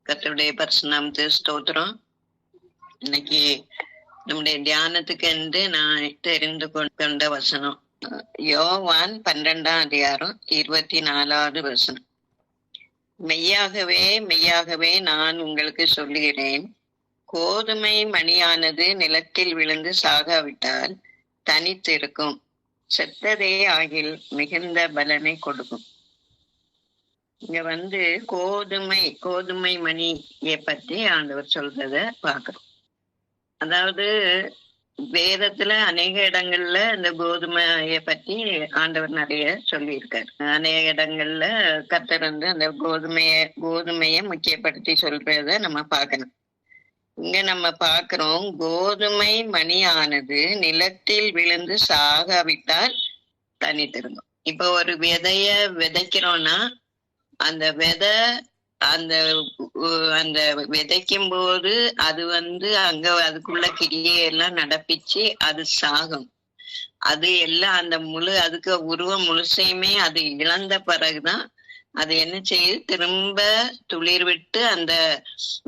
கர்த்தருடைய பரிசுநாமத்து ஸ்தோத்திரம். இன்னைக்கு நம்முடைய தியானத்துக்கு என்று நான் தெரிந்து கொண்ட வசனம் யோவான் 12ஆம் அதிகாரம் 24வது வசனம். மெய்யாகவே மெய்யாகவே நான் உங்களுக்கு சொல்லுகிறேன், கோதுமை மணியானது நிலத்தில் விழுந்து சாகாவிட்டால் தனித்திருக்கும், செத்ததே ஆகில் மிகுந்த பலனை கொடுக்கும். இங்க கோதுமை மணியை பற்றி ஆண்டவர் சொல்றத பாக்குறோம். அதாவது வேதத்துல அநேக இடங்கள்ல இந்த கோதுமையை பற்றி ஆண்டவர் நிறைய சொல்லியிருக்காரு. அநேக இடங்கள்ல கர்த்தர் அந்த கோதுமையை முக்கியப்படுத்தி சொல்றத நம்ம பார்க்கணும். இங்க நம்ம பார்க்கிறோம், கோதுமை மணியானது நிலத்தில் விழுந்து சாகாவிட்டால் தனித்திருக்கும். இப்ப ஒரு விதைய விதைக்கிறோம்னா அந்த விதை அந்த விதைக்கும் போது அது அங்க அதுக்குள்ள கிரியையெல்லாம் நடப்பிச்சு அது சாகும். அது எல்லாம் அதுக்கு உருவம் முழுசையுமே அது இழந்த பிறகுதான் அது என்ன செய்யுது, திரும்ப துளிர் விட்டு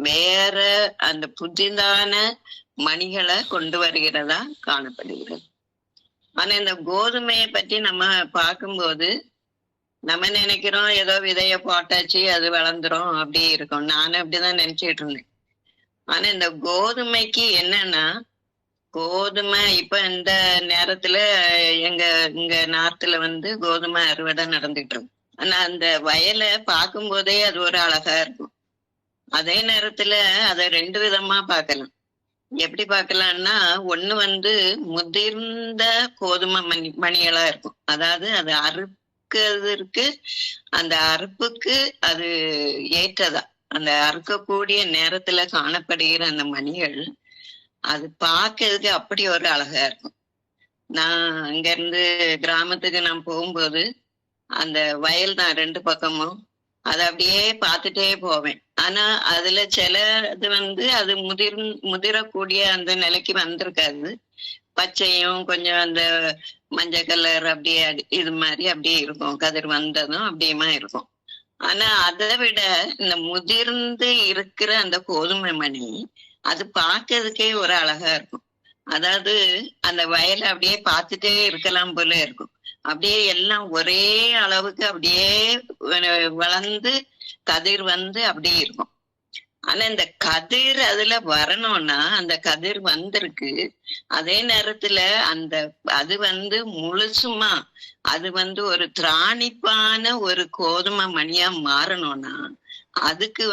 வேற புதிதான மணிகளை கொண்டு வருகிறதா காணப்படுகிறது. ஆனா இந்த கோதுமையை பற்றி நம்ம பார்க்கும்போது நம்ம நினைக்கிறோம் ஏதோ விதைய போட்டாச்சு அது வளர்ந்துரும் அப்படி இருக்கும். நானும் அப்படிதான் நினைச்சிட்டு இருந்தேன். ஆனா இந்த கோதுமைக்கு என்னன்னா, கோதுமை இப்ப இந்த நேரத்துல இங்க நார்த்துல கோதுமை அறுவடை நடந்துட்டு இருக்கும். ஆனா அந்த வயலை பார்க்கும் போதே அது ஒரு அழகா இருக்கும். அதே நேரத்துல அதை ரெண்டு விதமா பார்க்கலாம். எப்படி பார்க்கலாம்னா, ஒண்ணு முதிர்ந்த கோதுமை மணிகளா இருக்கும். அதாவது அது அறுக்கிறதுக்கு அந்த அறுப்புக்கு அது ஏற்றதா, அந்த அறுக்கக்கூடிய நேரத்துல காணப்படுகிற அந்த மணிகள் அது பார்க்கறதுக்கு அப்படி ஒரு அழகா இருக்கும். நான் அங்க இருந்து கிராமத்துக்கு நான் போகும்போது அந்த வயல் தான் ரெண்டு பக்கமும் அதை அப்படியே பார்த்துட்டே போவேன். ஆனா அதுல சிலது அது முதிரக்கூடிய அந்த நிலைக்கு வந்திருக்காது. பச்சையும் கொஞ்சம் அந்த மஞ்சள் கலர் அப்படியே இது மாதிரி அப்படியே இருக்கும். கதிர் வந்ததும் அப்படியுமா இருக்கும். ஆனா அதை விட இந்த முதிர்ந்து இருக்கிற அந்த கோதுமை மணி அது பார்க்கறதுக்கே ஒரு அழகா இருக்கும். அதாவது அந்த வயலை அப்படியே பார்த்துட்டே இருக்கலாம் போல இருக்கும். அப்படியே எல்லாம் ஒரே அளவுக்கு அப்படியே வளர்ந்து கதிர் அப்படியே இருக்கும். ஆனா இந்த கதிர் அதுல வரணும்னா அந்த கதிர் வந்திருக்கு. அதே நேரத்துல அது முழுசுமா அது ஒரு திராணிப்பான ஒரு கோதுமை மணியா மாறணும்னா அதுக்கு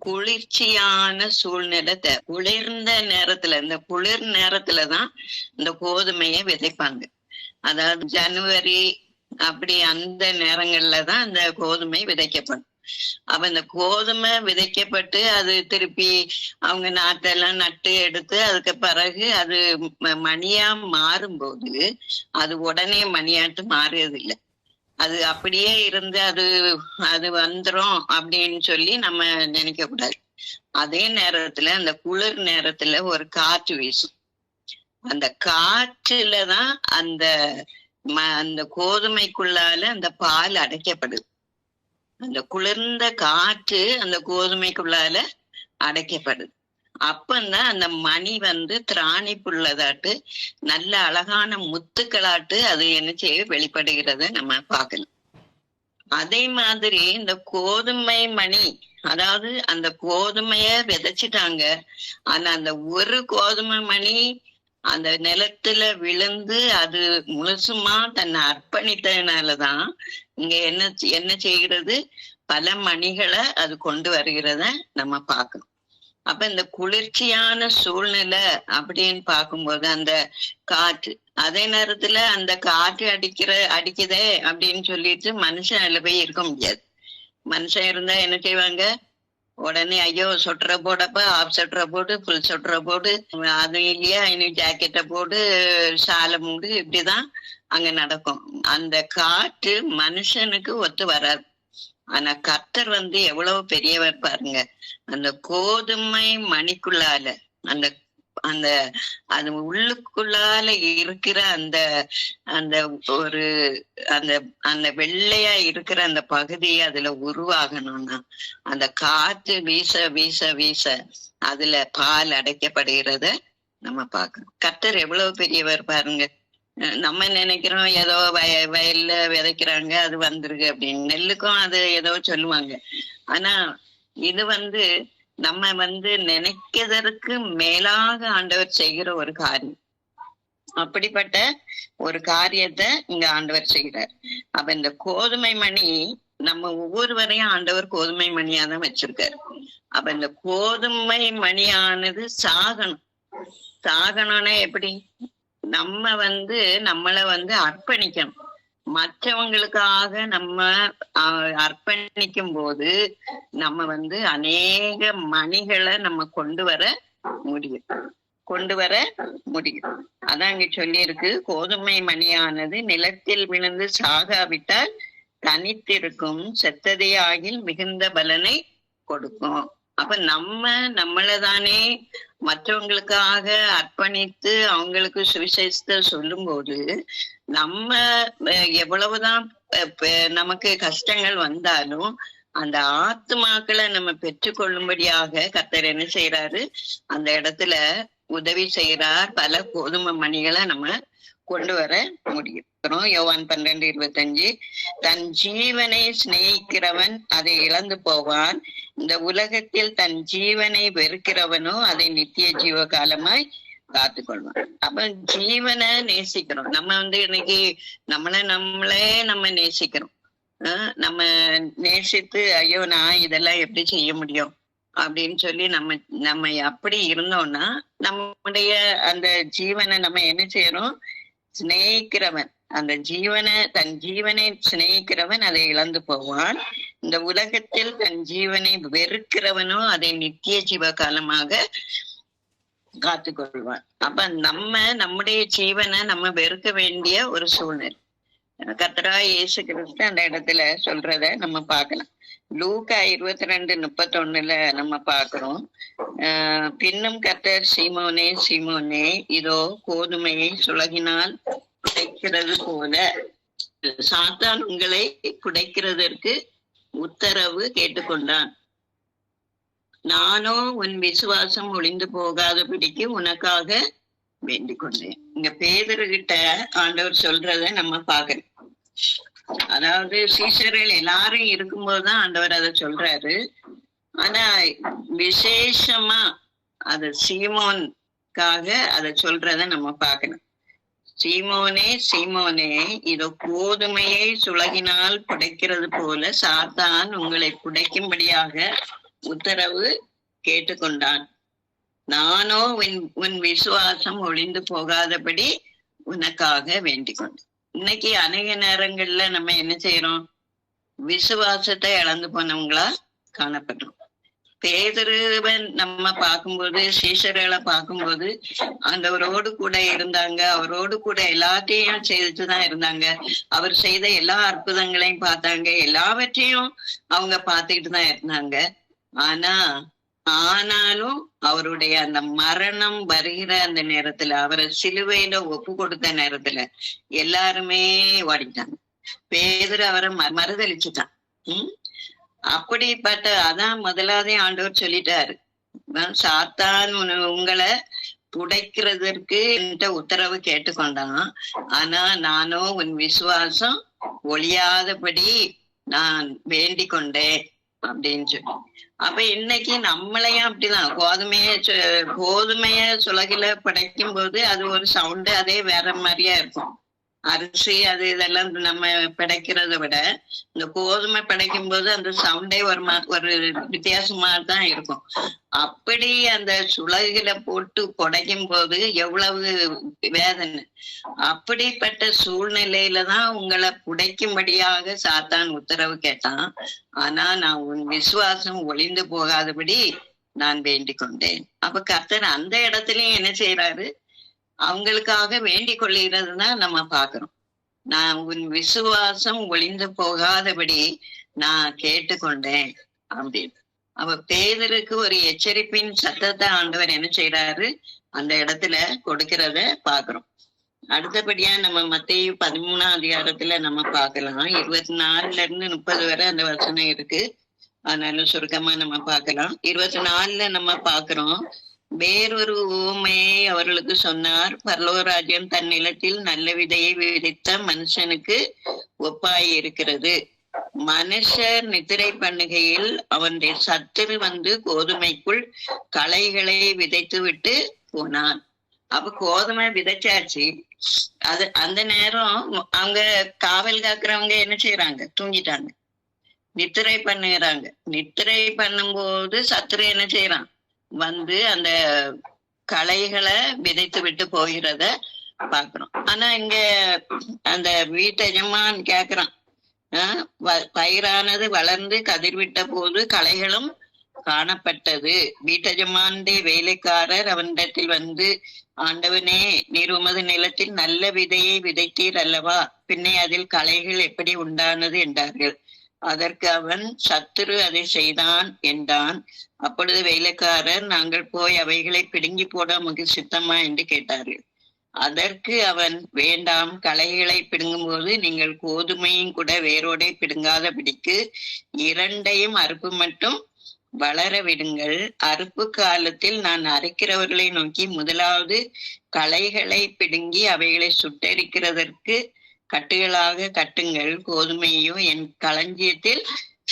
குளிர்ச்சியான சூழ்நிலை குளிர்ந்த நேரத்துல, இந்த குளிர் நேரத்துலதான் இந்த கோதுமையை விதைப்பாங்க. அதாவது ஜனவரி அப்படி அந்த நேரங்கள்லதான் இந்த கோதுமை விதைக்கப்படும். அப்ப இந்த கோதுமை விதைக்கப்பட்டு அது திருப்பி அவங்க நாட்டெல்லாம் நட்டு எடுத்து அதுக்கு பிறகு அது மணியா மாறும்போது அது உடனே மணியாட்டு மாறுறது இல்லை. அது அப்படியே இருந்து அது வந்துரும் அப்படின்னு சொல்லி நம்ம நினைக்க கூடாது. அதே நேரத்துல அந்த குளிர் நேரத்துல ஒரு காற்று வீசும். அந்த காற்றுலதான் அந்த கோதுமைக்குள்ளால அந்த பால் அடைக்கப்படுது. அந்த குளிர்ந்த காற்று அந்த கோதுமைக்குள்ளால அடைக்கப்படுது. அப்பந்தான் அந்த மணி திராணிப்புள்ளதாட்டு நல்ல அழகான முத்துக்களாட்டு அது என்ன செய்ய வெளிப்படுகிறத நம்ம பார்க்கலாம். அதே மாதிரி இந்த கோதுமை மணி, அதாவது அந்த கோதுமைய விதைச்சிட்டாங்க. ஆனா அந்த ஒரு கோதுமை மணி அந்த நிலத்துல விழுந்து அது முழுசுமா தன்னை அர்ப்பணித்ததுனாலதான் இங்க என்ன செய்கிறது, பல மணிகளை அது கொண்டு வருகிறத நம்ம பார்க்கணும். அப்ப இந்த குளிர்ச்சியான சூழ்நிலை அப்படின்னு பார்க்கும்போது அந்த காற்று, அதே நேரத்துல அந்த காற்று அடிக்குதே அப்படின்னு சொல்லிட்டு மனுஷன் அதுல போய் இருக்க முடியாது. மனுஷன் இருந்தா என்ன செய்வாங்க, உடனே ஐயோ சொட்டரை போடப்ப, ஆஃப் சொட்டரை போடு, ஃபுல் சொட்டரை போடு, அது இல்லையா இன்னும் ஜாக்கெட்டை போடு, சாலை மூடு, இப்படிதான் அங்க நடக்கும். அந்த காற்று மனுஷனுக்கு ஒத்து வராது. ஆனா கர்த்தர் எவ்வளவு பெரியவர் பாருங்க. அந்த கோதுமை மணிக்குள்ளால அந்த அது உள்ளுக்குள்ளால இருக்கிற அந்த அந்த ஒரு அந்த அந்த வெள்ளையா இருக்கிற அந்த பகுதி அதுல உருவாகணும்னா அந்த காற்று வீச வீச வீச அதுல பால் அடைக்கப்படுகிறத நம்ம பார்க்கணும். கர்த்தர் எவ்வளவு பெரியவர் பாருங்க. நம்ம நினைக்கிறோம் ஏதோ வயல்ல விதைக்கிறாங்க அது வந்துருக்கு அப்படின்னு, நெல்லுக்கும் அது ஏதோ சொல்லுவாங்க. ஆனா இது நம்ம நினைக்கிறதற்கு மேலாக ஆண்டவர் செய்கிற ஒரு காரியம். அப்படிப்பட்ட ஒரு காரியத்தை இங்க ஆண்டவர் செய்கிறார். அப்ப இந்த கோதுமை மணி நம்ம ஒவ்வொருவரையும் ஆண்டவர் கோதுமை மணியாதான் வச்சிருக்காரு. அப்ப இந்த கோதுமை மணியானது சாகணும்னா எப்படி? நம்ம நம்மளை அர்ப்பணிக்கணும். மற்றவங்களுக்காக நம்ம அர்ப்பணிக்கும் போது நம்ம அநேக மணிகளை நம்ம கொண்டு வர முடியும். அதான் இங்க சொல்லி இருக்கு, கோதுமை மணியானது நிலத்தில் விழுந்து சாகாவிட்டால் தனித்திருக்கும், செத்ததே ஆகில் மிகுந்த பலனை கொடுக்கும். அப்ப நம்மளதானே மற்றவங்களுக்காக அர்ப்பணித்து அவங்களுக்கு சுவிசேஷத்தை சொல்லும் போது நம்ம எவ்வளவுதான் நமக்கு கஷ்டங்கள் வந்தாலும் அந்த ஆத்துமாக்களை நம்ம பெற்றுக்கொள்ளும்படியாக கர்த்தர் என்ன செய்யறாரு, அந்த இடத்துல உதவி செய்யறார். பல கோதுமை மணிகளை நம்ம கொண்டு வர முடியும். யோவான் 12:25, தன் ஜீவனை சிநேகிக்கிறவன் அதை இழந்து போவான், இந்த உலகத்தில் தன் ஜீவனை வெறுக்கிறவனோ அதை நித்திய ஜீவ காலமாய் காத்து கொள்வான். அப்ப ஜீவனை நேசிக்கிறோம். நம்ம இன்னைக்கு நம்ம நேசிக்கிறோம். நம்ம நேசித்து ஐயோ நான் இதெல்லாம் எப்படி செய்ய முடியும் அப்படின்னு சொல்லி நம்ம அப்படி இருந்தோம்னா நம்முடைய அந்த ஜீவனை நம்ம என்ன செய்யறோம், சிநேகிக்கிறவன் அந்த தன் ஜீவனை சிநேகிக்கிறவன் அதை இழந்து போவான், இந்த உலகத்தில் தன் ஜீவனை வெறுக்கிறவனோ அதை நித்திய ஜீவ காலமாக காத்து கொள்வான். அப்ப நம்முடைய ஜீவனை நம்ம வெறுக்க வேண்டிய ஒரு சூழ்நிலை கர்த்தராகிய இயேசு கிறிஸ்து அந்த இடத்துல சொல்றத நம்ம பார்க்கலாம். லூக்கா 22:31 நம்ம பார்க்கிறோம். பின்னும் கர்த்தர், சீமோனே சீமோனே, இதோ கோதுமையை சுலகினால் புடைக்கிறது போல சாத்தான் உங்களை புடைக்கிறதற்கு உத்தரவு கேட்டுக்கொண்டான். நானோ உன் விசுவாசம் ஒளிந்து போகாதபடிக்கு உனக்காக வேண்டிக் கொண்டேன். இங்க பேதுருகிட்ட ஆண்டவர் சொல்றத நம்ம பார்க்கணும். அதாவது சீஷர்கள் எல்லாரும் இருக்கும்போதுதான் ஆண்டவர் அதை சொல்றாரு. ஆனா விசேஷமா அது சீமோனுக்காக அதை சொல்றத நம்ம பார்க்கணும். சீமோனே சீமோனே, இதோ கோதுமையை சுலகினால் புடைக்கிறது போல சாத்தான் உங்களை புடைக்கும்படியாக உத்தரவு கேட்டுக்கொண்டான். நானோ உன் விசுவாசம் ஒளிந்து போகாதபடி உனக்காக வேண்டிக் கொண்டேன். இன்னைக்கு அநேக நேரங்கள்ல நம்ம என்ன செய்யறோம், விசுவாசத்தை இழந்து போனவங்களா காணப்படுறோம். பேதுருவன் நம்ம பார்க்கும்போது, சீஷர்களை பார்க்கும்போது ஆண்டவரோடு கூட இருந்தாங்க, அவரோடு கூட எல்லாத்தையும் செய்துதான் இருந்தாங்க, அவர் செய்த எல்லா அற்புதங்களையும் பார்த்தாங்க, எல்லாவற்றையும் அவங்க பார்த்துக்கிட்டு தான் இருந்தாங்க. ஆனாலும் அவருடைய அந்த மரணம் வருகிற அந்த நேரத்துல, அவரை சிலுவையில ஒப்பு கொடுத்த நேரத்துல எல்லாருமே ஓடிட்டாங்க. பேதுரு அவரை மறுதளிச்சுட்டான். அப்படிப்பட்ட அதான் முதலாவதே ஆண்டவர் சொல்லிட்டாரு, சாத்தான் உங்களை புடைக்கிறதற்கு உத்தரவு கேட்டுக்கொண்டான், ஆனா நானோ உன் விசுவாசம் ஒழியாதபடி நான் வேண்டிக் கொண்டேன் அப்படின்னு சொல்லி. அப்ப இன்னைக்கு நம்மளையும் அப்படிதான், கோதுமைய சுலகில படைக்கும் போது அது ஒரு சவுண்டு, அதே வேற மாதிரியா இருக்கும். அரிசி அது இதெல்லாம் நம்ம படைக்கிறத விட இந்த கோதுமை படைக்கும் போது அந்த சவுண்டே ஒரு வித்தியாசமா தான் இருக்கும். அப்படி அந்த சுலகில போட்டு புடைக்கும் போது எவ்வளவு வேதனை. அப்படிப்பட்ட சூழ்நிலையில தான் உங்களை புடைக்கும்படியாக சாத்தான் உத்தரவு கேட்டான். ஆனா நான் உன் விசுவாசம் ஒளிந்து போகாதபடி நான் வேண்டிக் கொண்டேன். அப்ப கர்த்தர் அந்த இடத்துலயும் என்ன செய்யறாரு, அவங்களுக்காக வேண்டிக் கொள்ளுகிறதுதான் நம்ம பாக்குறோம். நான் உன் விசுவாசம் ஒளிந்து போகாதபடி நான் கேட்டுக்கொண்டேன் அப்படின்னு. அப்ப பேதருக்கு ஒரு எச்சரிப்பின் சத்தத்தை ஆண்டவர் என்ன செய்யறாரு, அந்த இடத்துல கொடுக்கிறத பாக்குறோம். அடுத்தபடியா நம்ம மத்தேயு 13ஆம் அதிகாரத்துல நம்ம பார்க்கலாம். 24 வரை அந்த வசனம் இருக்கு. அதனால சுருக்கமா நம்ம பார்க்கலாம். 24 நம்ம பார்க்கிறோம். வேறொரு உவமையை அவர்களுக்கு சொன்னார். பரலோக ராஜ்யம் தன் நிலத்தில் நல்ல விதையை விதைத்த மனுஷனுக்கு ஒப்பாய் இருக்கிறது. மனுஷர் நித்திரை பண்ணுகையில் அவனுடைய சத்துரு வந்து கோதுமைக்குள் களைகளை விதைத்து விட்டு போனான். அப்ப கோதுமை விதைச்சாச்சு. அது அந்த நேரம் அவங்க காவல் காக்குறவங்க என்ன செய்யறாங்க? தூங்கிட்டாங்க, நித்திரை பண்ணுகிறாங்க. நித்திரை பண்ணும்போது சத்துரு என்ன செய்யறான்? வந்து அந்த களைகளை விதைத்து விட்டு போகிறத பாக்குறோம். ஆனா இங்க அந்த வீட்டெஜமான் கேக்குறான், பயிரானது வளர்ந்து கதிர்விட்ட போது களைகளும் காணப்பட்டது. வீட்டஜமானுடைய வேலைக்காரர் அவனிடத்தில் வந்து, ஆண்டவனே, நீர் உமது நிலத்தில் நல்ல விதையை விதைத்தீர் அல்லவா, பின்னே அதில் களைகள் எப்படி உண்டானது என்றார்கள். அதற்கு அவன், சத்துரு அதை செய்தான் என்றான். அப்பொழுது வேலைக்காரர், நாங்கள் போய் அவைகளை பிடுங்கி போட உமக்கு சித்தமா என்று கேட்டார்கள். அதற்கு அவன், வேண்டாம், களைகளை பிடுங்கும் போது நீங்கள் கோதுமையும் கூட வேரோடே பிடுங்காதபடிக்கு இரண்டையும் அறுப்பு மட்டும் வளர விடுங்கள். அறுப்பு காலத்தில் நான் அறுக்கிறவர்களை நோக்கி, முதலாவது களைகளை பிடுங்கி அவைகளை சுட்டரிக்கிறதற்கு கட்டுகளாக கட்டுங்கள், கோதுமையோ என் களஞ்சியத்தில்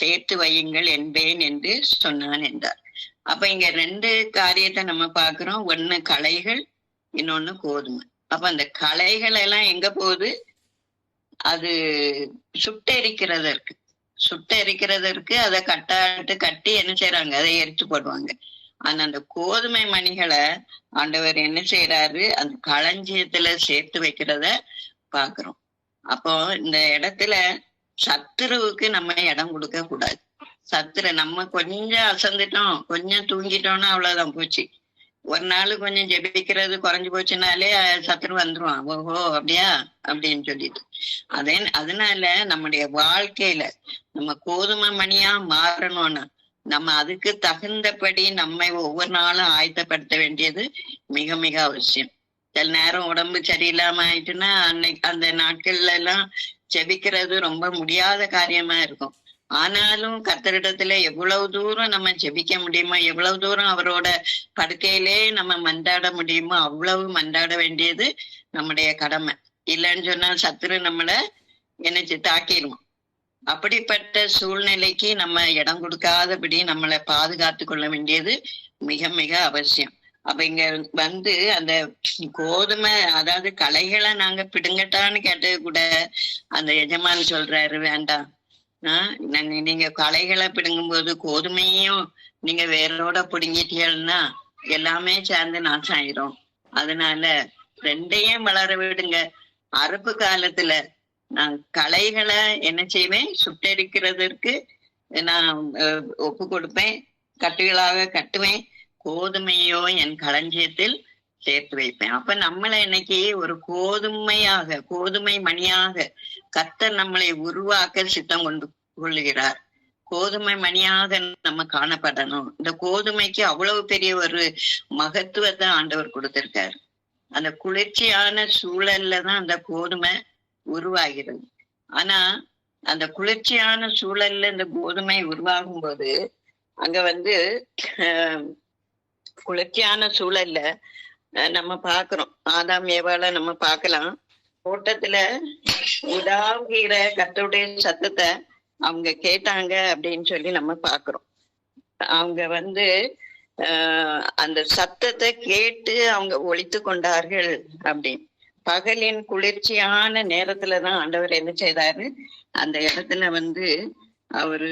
சேர்த்து வையுங்கள் என்பேன் என்று சொன்னான் என்றார். அப்ப இங்க ரெண்டு காரியத்தை நம்ம பாக்குறோம். ஒண்ணு களைகள், இன்னொன்னு கோதுமை. அப்ப அந்த களைகள் எல்லாம் எங்க போகுது? அது சுட்டெரிக்கிறதற்கு அதை கட்டி என்ன செய்யறாங்க? அதை எரிச்சு போடுவாங்க. ஆனா அந்த கோதுமை மணிகளை ஆண்டவர் என்ன செய்யறாரு? அந்த களஞ்சியத்துல சேர்த்து வைக்கிறத பாக்குறோம். அப்போ இந்த இடத்துல சத்துருவுக்கு நம்ம இடம் கொடுக்க கூடாது. சத்துரு நம்ம கொஞ்சம் அசந்துட்டோம், கொஞ்சம் தூங்கிட்டோம்னா அவ்வளவுதான் போச்சு. ஒரு நாள் கொஞ்சம் ஜெபிக்கிறது குறைஞ்சு போச்சுனாலே சத்துரு வந்துருவான். ஓஹோ அப்படியா அப்படின்னு சொல்லிட்டு. அதனால நம்முடைய வாழ்க்கையில நம்ம கோதுமை மணியா மாறணும்னா நம்ம அதுக்கு தகுந்தபடி நம்மை ஒவ்வொரு நாளும் ஆயத்தப்படுத்த வேண்டியது மிக மிக அவசியம். சில நேரம் உடம்பு சரியில்லாம ஆயிட்டுன்னா அன்னைக்கு அந்த நாட்கள்ல எல்லாம் ஜெபிக்கிறது ரொம்ப முடியாத காரியமா இருக்கும். ஆனாலும் கர்த்தரிடத்துல எவ்வளவு தூரம் நம்ம ஜெபிக்க முடியுமோ, எவ்வளவு தூரம் அவரோட படுக்கையிலே நம்ம மன்றாட முடியுமோ அவ்வளவு மன்றாட வேண்டியது நம்முடைய கடமை. இல்லைன்னு சொன்னா சத்துரு நம்மள என்னச்சு தாக்கிடுவோம். அப்படிப்பட்ட சூழ்நிலைக்கு நம்ம இடம் கொடுக்காதபடி நம்மளை பாதுகாத்து கொள்ள வேண்டியது மிக மிக அவசியம். அப்ப இங்க வந்து அந்த கோதுமை, அதாவது களைகளை நாங்க பிடுங்கட்டான்னு கேட்டது கூட அந்த எஜமான் சொல்றாரு, வேண்டாம், நீங்க களைகளை பிடுங்கும் போது கோதுமையும் நீங்க வேரோட பிடுங்கிட்டீங்கன்னா எல்லாமே சேர்ந்து நாசம் ஆயிரும். அதனால ரெண்டையும் வளர விடுங்க. அறுப்பு காலத்துல நான் களைகளை என்ன செய்வேன்? சுட்டரிக்கிறதற்கு நான் ஒப்பு கொடுப்பேன், கட்டுகளாக கட்டுவேன், கோதுமையோ என் களஞ்சியத்தில் சேர்த்து வைப்பேன். அப்ப நம்மளை இன்னைக்கு ஒரு கோதுமை மணியாக கர்த்தர் நம்மளை உருவாக்க சித்தம் கொள்ளுகிறார். கோதுமை மணியாக நம்ம காணப்படணும். இந்த கோதுமைக்கு அவ்வளவு பெரிய ஒரு மகத்துவத்தை ஆண்டவர் கொடுத்திருக்காரு. அந்த குளிர்ச்சியான சூழல்ல தான் அந்த கோதுமை உருவாகிறது. ஆனா அந்த குளிர்ச்சியான சூழல்ல இந்த கோதுமை உருவாகும் போது அங்க வந்து குளிர்ச்சியான சூழல்ல நம்ம பாக்குறோம், ஆதாம் ஏவாள நம்ம பார்க்கலாம். தோட்டத்துல உலாவுகிற கர்த்தருடைய சத்தத்தை அவங்க கேட்டாங்க அப்படின்னு சொல்லி நம்ம பாக்குறோம். அவங்க வந்து அந்த சத்தத்தை கேட்டு அவங்க ஒழித்து கொண்டார்கள் அப்படின்னு. பகலின் குளிர்ச்சியான நேரத்துலதான் ஆண்டவர் என்ன செய்தாரு? அந்த இடத்துல வந்து அவரு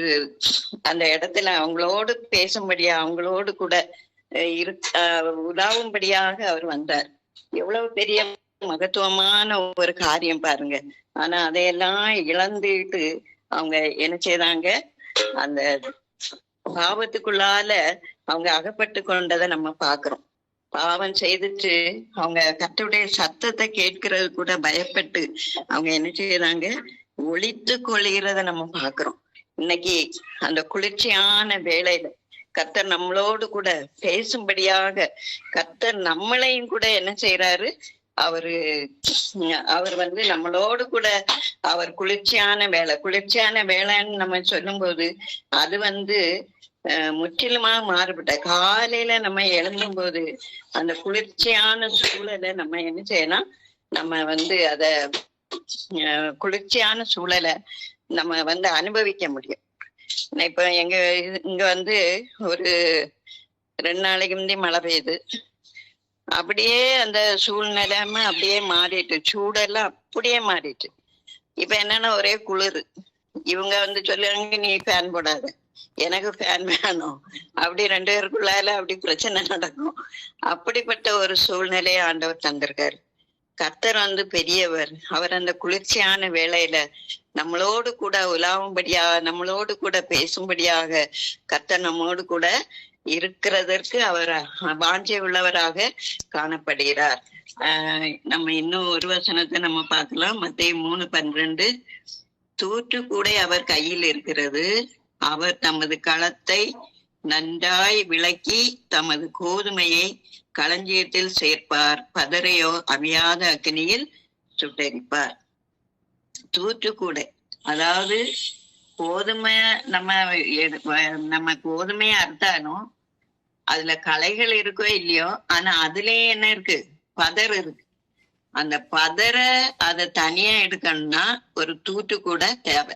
அந்த இடத்துல அவங்களோடு பேசும்படியா, அவங்களோடு கூட உலாவும்படியாக அவர் வந்தார். எவ்வளவு பெரிய மகத்துவமான ஒரு காரியம் பாருங்க. ஆனா அதையெல்லாம் இழந்துட்டு அவங்க என்ன செய்தாங்க? அந்த பாவத்துக்குள்ளால அவங்க அகப்பட்டு கொண்டதை நம்ம பாக்குறோம். பாவம் செய்துட்டு அவங்க கர்த்தருடைய சத்தத்தை கேட்கறது கூட பயப்பட்டு அவங்க என்ன செய்யறாங்க? ஒழித்து கொள்கிறத நம்ம பாக்குறோம். இன்னைக்கு அந்த குளிர்ச்சியான வேளையில கர்த்தர் நம்மளோடு கூட பேசும்படியாக கர்த்தர் நம்மளையும் கூட என்ன செய்யறாரு, அவரு அவர் வந்து நம்மளோடு கூட அவர் குளிர்ச்சியான வேலைன்னு நம்ம சொல்லும் போது அது வந்து முற்றிலுமா மாறுபட்ட காலையில நம்ம எழுந்தும் போது அந்த குளிர்ச்சியான சூழலை நம்ம என்ன செய்யலாம், நம்ம வந்து அத குளிர்ச்சியான சூழலை நம்ம வந்து அனுபவிக்க முடியும். இப்ப இங்க வந்து ஒரு 2 நாளைக்கு முந்தி மழை பெய்யுது. அப்படியே அந்த சூழ்நிலைமை அப்படியே மாறிட்டு, சூடெல்லாம் அப்படியே மாறிட்டு. இப்ப என்னன்னா ஒரே குளிர். இவங்க வந்து சொல்லுவாங்க, நீ ஃபேன் போடாத, எனக்கு ஃபேன் வேணும். அப்படி 2 பேருக்குள்ளால அப்படி பிரச்சனை நடக்கும். அப்படிப்பட்ட ஒரு சூழ்நிலையை ஆண்டவர் தந்திருக்காரு. கர்த்தர் வந்து பெரியவர். அவர் அந்த குளிர்ச்சியான வேளையில நம்மளோடு கூட உலாவும்படியாக, நம்மளோடு கூட பேசும்படியாக கர்த்தர் நம்மோடு கூட இருக்கிறதற்கு அவர் வாஞ்சை உள்ளவராக காணப்படுகிறார். நம்ம இன்னும் ஒரு வசனத்தை நம்ம பார்க்கலாம். மத்தேயு 3:12. தூற்று கூட அவர் கையில் இருக்கிறது, அவர் தமது களத்தை நன்றாய் விளக்கி தமது கோதுமையை களஞ்சியத்தில் சேர்ப்பார், பதரையோ அவியாத அக்னியில் சுட்டெரிப்பார். தூற்றுக்கூடை, அதாவது கோதுமை நம்ம கோதுமையை அறுத்தாலும் அதுல களைகள் இருக்கோ இல்லையோ, ஆனா அதுலயே என்ன இருக்கு, பதர் இருக்கு. அந்த பதரை அதை தனியா எடுக்கணும்னா ஒரு தூற்றுக்கூடை தேவை.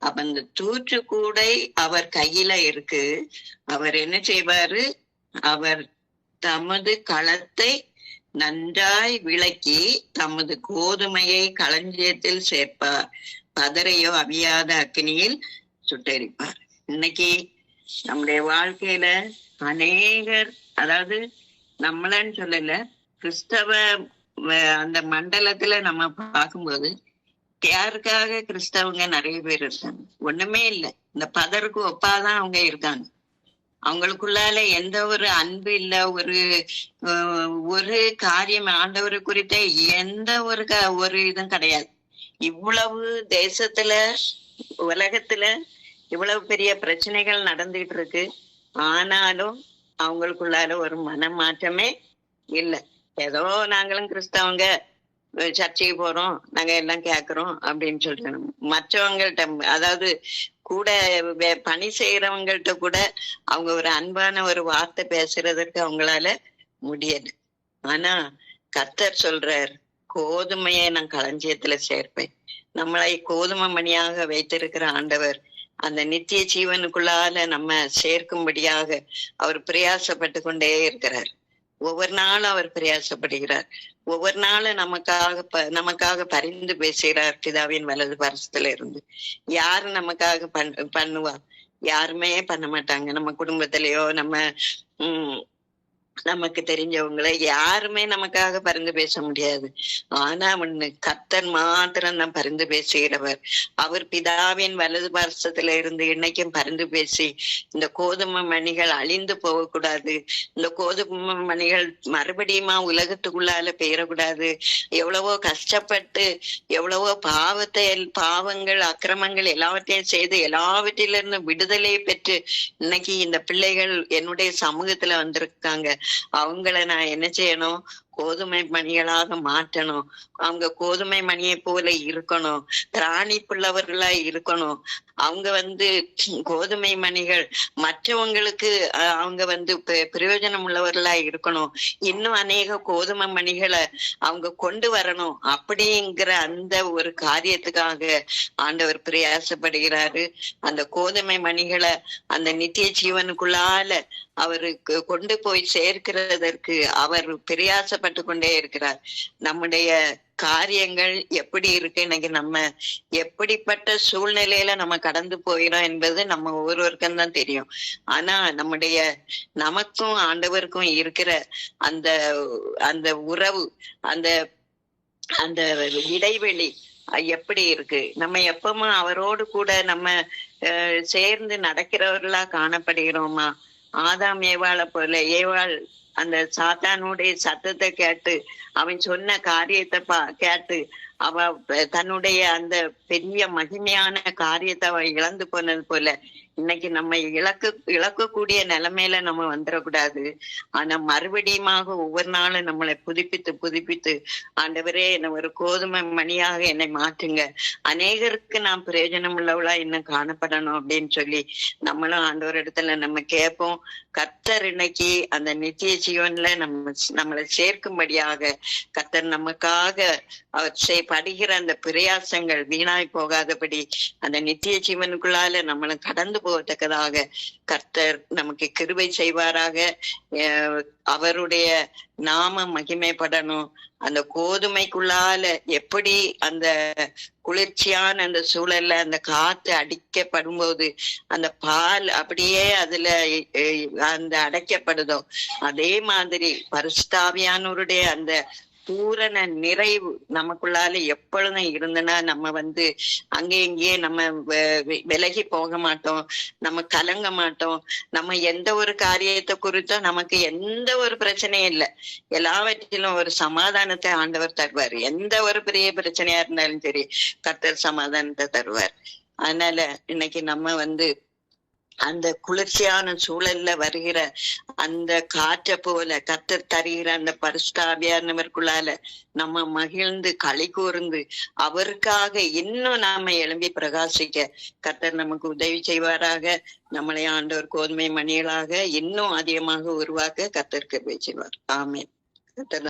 அப்ப இந்த தூற்றுக்கூடை அவர் கையில இருக்கு. அவர் என்ன செய்வாரு, அவர் தமது களத்தை நன்றாய் விளக்கி தமது கோதுமையை களஞ்சியத்தில் சேர்ப்பார், பதரையோ அவியாத அக்னியில் சுட்டெரிப்பார். இன்னைக்கு நம்முடைய வாழ்க்கையில அநேகர், அதாவது நம்மளன்னு சொல்லல, கிறிஸ்தவ அந்த மண்டலத்துல நம்ம பார்க்கும்போது யாருக்காக கிறிஸ்தவங்க நிறைய பேர் இருக்காங்க, ஒண்ணுமே இல்லை, இந்த பதருக்கு ஒப்பாதான் அவங்க இருக்காங்க. அவங்களுக்குள்ளால எந்த ஒரு அன்பு இல்ல, ஒரு காரியம் ஆண்டவர் குறித்த எந்த ஒரு இதுவும் கிடையாது. இவ்வளவு தேசத்துல உலகத்துல இவ்வளவு பெரிய பிரச்சனைகள் நடந்துகிட்டு இருக்கு. ஆனாலும் அவங்களுக்குள்ளால ஒரு மனமாற்றமே இல்லை. ஏதோ நாங்களும் கிறிஸ்தவங்க சர்ச்சைக்கு போறோம், நாங்க எல்லாம் கேக்குறோம் அப்படின்னு சொல்றோம். மற்றவங்கள்ட்ட, அதாவது கூட பணி செய்யறவங்கள்ட்ட கூட அவங்க ஒரு அன்பான ஒரு வார்த்தை பேசுறதற்கு அவங்களால முடியல. ஆனா கர்த்தர் சொல்றார், கோதுமையை நான் களஞ்சியத்துல சேர்ப்பேன். நம்மளை கோதுமை மணியாக வைத்திருக்கிற ஆண்டவர் அந்த நித்திய ஜீவனுக்குள்ளால நம்ம சேர்க்கும்படியாக அவர் பிரயாசப்பட்டு கொண்டே இருக்கிறார். ஒவ்வொரு நாளும் அவர் பிரயாசப்படுகிறார். ஒவ்வொரு நாளும் நமக்காக பரிந்து பேசுகிறார். பிதாவின் வலது பரிசத்துல இருந்து யாரு நமக்காக பண்ணுவா? யாருமே பண்ண மாட்டாங்க. நம்ம குடும்பத்திலயோ நமக்கு தெரிஞ்சவங்களை யாருமே நமக்காக பரிந்து பேச முடியாது. ஆனா ஒண்ணு, கர்த்தர் மாத்திரம் தான் பரிந்து பேசுகிறவர். அவர் பிதாவின் வலது பார்சத்துல இருந்து இன்னைக்கும் பரிந்து பேசி இந்த கோதுமை மணிகள் அழிந்து போகக்கூடாது, இந்த கோதுமை மணிகள் மறுபடியுமா உலகத்துக்குள்ளால பெயரக்கூடாது. எவ்வளவோ கஷ்டப்பட்டு எவ்வளவோ பாவங்கள் அக்கிரமங்கள் எல்லாவற்றையும் செய்து எல்லாவற்றிலிருந்து விடுதலை பெற்று இன்னைக்கு இந்த பிள்ளைகள் என்னுடைய சமூகத்துல வந்திருக்காங்க. அவங்கள நான் என்ன செய்யணும், கோதுமை மணிகளாக மாற்றணும். அவங்க கோதுமை மணியை போல இருக்கணும், திராணிப்புள்ளவர்களா இருக்கணும். அவங்க கோதுமை மணிகள் மற்றவங்களுக்கு அவங்க பிரயோஜனம் உள்ளவர்களா இருக்கணும். இன்னும் அநேக கோதுமை மணிகளை அவங்க கொண்டு வரணும். அப்படிங்கிற அந்த ஒரு காரியத்துக்காக ஆண்டவர் பிரயாசப்படுகிறாரு. அந்த கோதுமை மணிகளை அந்த நித்திய ஜீவனுக்குள்ளால அவருக்கு கொண்டு போய் சேர்க்கிறதற்கு அவர் பிரயாசப்பட்டு கொண்டே இருக்கிறார். நம்முடைய காரியங்கள் எப்படி இருக்கு, இன்னைக்கு நம்ம எப்படிப்பட்ட சூழ்நிலையில நம்ம கடந்து போயிடும் என்பது நம்ம ஒவ்வொருவருக்கும் தான் தெரியும். ஆனா நமக்கும் ஆண்டவருக்கும் இருக்கிற அந்த அந்த உறவு, அந்த அந்த இடைவெளி எப்படி இருக்கு? நம்ம எப்பவும் அவரோடு கூட நம்ம சேர்ந்து நடக்கிறவர்களா காணப்படுகிறோமா? ஆதாம் ஏவாளை போல, ஏவாள் அந்த சாத்தானுடைய சத்தத்தை கேட்டு அவன் சொன்ன காரியத்தை கேட்டு அவ தன்னுடைய அந்த பெரிய மகிமையான காரியத்தை அவ இழந்து போனது போல இன்னைக்கு நம்ம இழக்கக்கூடிய நிலைமையில நம்ம வந்துடக்கூடாது. ஆனா மறுபடியுமாக ஒவ்வொரு நாளும் நம்மளை புதுப்பித்து புதுப்பித்து, ஆண்டவரே என்ன ஒரு கோதுமை மணியாக என்னை மாற்றுங்க, அநேகருக்கு நான் பிரயோஜனம் உள்ளவளா இன்னும் காணப்படணும் அப்படின்னு சொல்லி நம்மளும் ஆண்டவர் இடத்துல நம்ம கேட்போம். கர்த்தர் இன்னைக்கு அந்த நித்திய ஜீவன்ல நம்மளை சேர்க்கும்படியாக கர்த்தர் நமக்காக அவர் படுகிற அந்த பிரயாசங்கள் வீணாய் போகாதபடி அந்த நித்திய ஜீவனுக்குள்ளால நம்மளை கடந்து போகத்தக்கதாக கர்த்தர் நமக்கு கிருபை செய்வாராக. அவருடைய நாம மகிமைப்படணும். அந்த கோதுமைக்குள்ளால எப்படி அந்த குளிர்ச்சியான அந்த சூழல்ல அந்த காத்து அடிக்கப்படும் போது அந்த பால் அப்படியே அதுல அந்த அடைக்கப்படுதோ, அதே மாதிரி பரிசுத்தாவியானவருடைய அந்த பூரண நிறைவு நமக்குள்ளால எப்பொழுதும் இருந்தனா நம்ம அங்கே இங்கே நம்ம விலகி போக மாட்டோம், நம்ம கலங்க மாட்டோம். நம்ம எந்த ஒரு காரியத்தை குறித்தும் நமக்கு எந்த ஒரு பிரச்சனையும் இல்லை. எல்லாவற்றிலும் ஒரு சமாதானத்தை ஆண்டவர் தருவார். எந்த ஒரு பெரிய பிரச்சனையா இருந்தாலும் சரி கர்த்தர் சமாதானத்தை தருவார். அதனால இன்னைக்கு நம்ம அந்த குளிர்ச்சியான சூழல்ல வருகிற அந்த காற்றை போல கர்த்தர் தருகிற அந்த பரிசுத்தாவியானவருக்குள்ளால நம்ம மகிழ்ந்து களி கூர்ந்து அவருக்காக இன்னும் நாம எழும்பி பிரகாசிக்க கர்த்தர் நமக்கு உதவி செய்வாராக. நம்மளை ஆண்டவர் கோதுமை மணிகளாக இன்னும் அதிகமாக உருவாக்க கர்த்தர் கிருபை செய்வார். ஆமென். கர்த்தர்